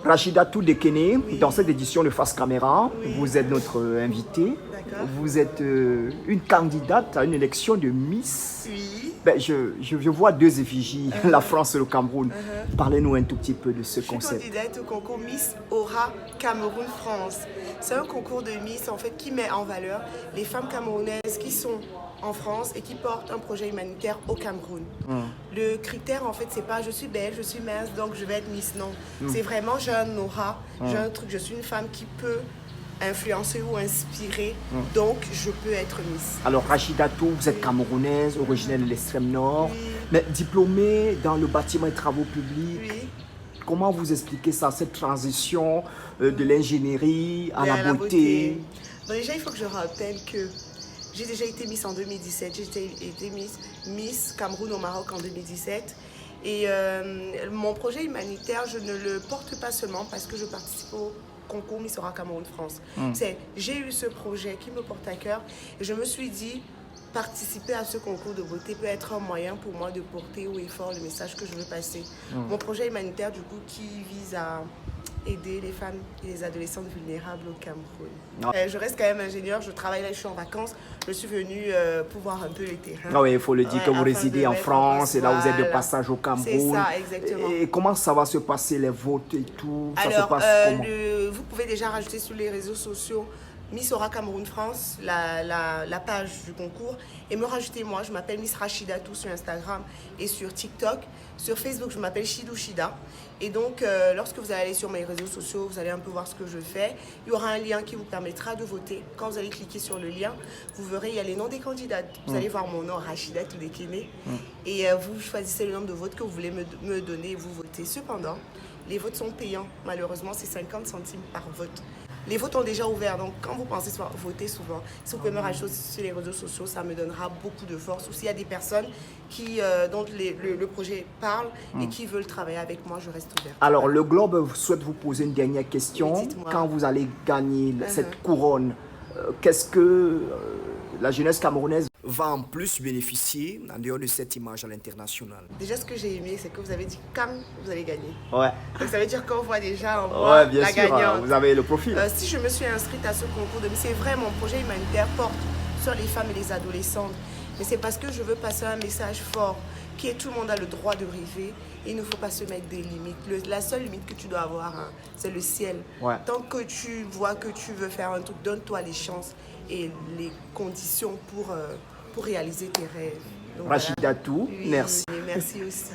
Rachidatou Dekene, Oui. dans cette édition de Face Caméra, Oui. vous êtes notre invitée. D'accord. Vous êtes une candidate à une élection de Miss. Oui. Ben, je vois deux effigies, la France et le Cameroun. Parlez-nous un tout petit peu de ce Je suis concept. candidate au concours Miss Aura Cameroun France. C'est un concours de Miss en fait qui met en valeur les femmes camerounaises qui sont en France et qui portent un projet humanitaire au Cameroun. Le critère en fait c'est pas je suis belle, je suis mince donc je vais être Miss, non. C'est vraiment j'ai un aura, j'ai un truc, je suis une femme qui peut influencer ou inspirer, donc je peux être Miss. Alors Rachidatou, vous êtes camerounaise, originaire de l'extrême nord, Oui. mais diplômée dans le bâtiment et travaux publics. Oui. Comment vous expliquez ça, cette transition de l'ingénierie à Et la beauté? Bon, déjà, il faut que je rappelle que j'ai déjà été Miss en 2017. J'ai été Miss Cameroun au Maroc en 2017. Et mon projet humanitaire, je ne le porte pas seulement parce que je participe au concours Miss Aura Cameroun France. J'ai eu ce projet qui me porte à cœur et je me suis dit, participer à ce concours de beauté peut être un moyen pour moi de porter haut et fort le message que je veux passer. Mon projet humanitaire, du coup, qui vise à aider les femmes et les adolescentes vulnérables au Cameroun. Je reste quand même ingénieure, je travaille là, je suis en vacances. Je suis venue pour voir un peu les terrains. Ah oui, il faut le dire que vous afin résidez de en mettre France et là vous êtes de voilà. passage au Cameroun. C'est ça, exactement. Et comment ça va se passer, les votes et tout? Ça se Alors, passe comment? vous pouvez déjà rajouter sur les réseaux sociaux Miss Aura Cameroun France, la page du concours, et me rajouter moi. Je m'appelle Miss Rachidatou sur Instagram et sur TikTok. Sur Facebook, je m'appelle Chidou Chida. Et donc, lorsque vous allez aller sur mes réseaux sociaux, vous allez un peu voir ce que je fais. Il y aura un lien qui vous permettra de voter. Quand vous allez cliquer sur le lien, vous verrez, il y a les noms des candidates. Vous allez voir mon nom, Rachidatou Dekene. Et vous choisissez le nombre de votes que vous voulez me donner et vous votez. Cependant, les votes sont payants. Malheureusement, c'est 50 centimes par vote. Les votes ont déjà ouvert, donc quand vous pensez voter souvent, si vous pouvez me rajouter sur les réseaux sociaux, ça me donnera beaucoup de force. Ou s'il y a des personnes dont le projet parle et qui veulent travailler avec moi, je reste ouverte. Alors, le Globe souhaite vous poser une dernière question. Oui, dites-moi. Quand vous allez gagner cette couronne, qu'est-ce que la jeunesse camerounaise va en plus bénéficier en dehors de cette image à l'international? Déjà, ce que j'ai aimé, c'est que vous avez dit quand vous allez gagner. Ouais. Donc ça veut dire qu'on voit déjà la Bien sûr, gagnante. vous avez le profil. Si je me suis inscrite à ce concours de Miss, c'est vrai, mon projet humanitaire porte sur les femmes et les adolescentes. Mais c'est parce que je veux passer un message fort, qui est tout le monde a le droit de rêver. Et il ne faut pas se mettre des limites. La seule limite que tu dois avoir, c'est le ciel. Ouais. Tant que tu vois que tu veux faire un truc, donne-toi les chances et les conditions pour réaliser tes rêves. Donc, Rachidatou, voilà. merci. Oui, merci aussi.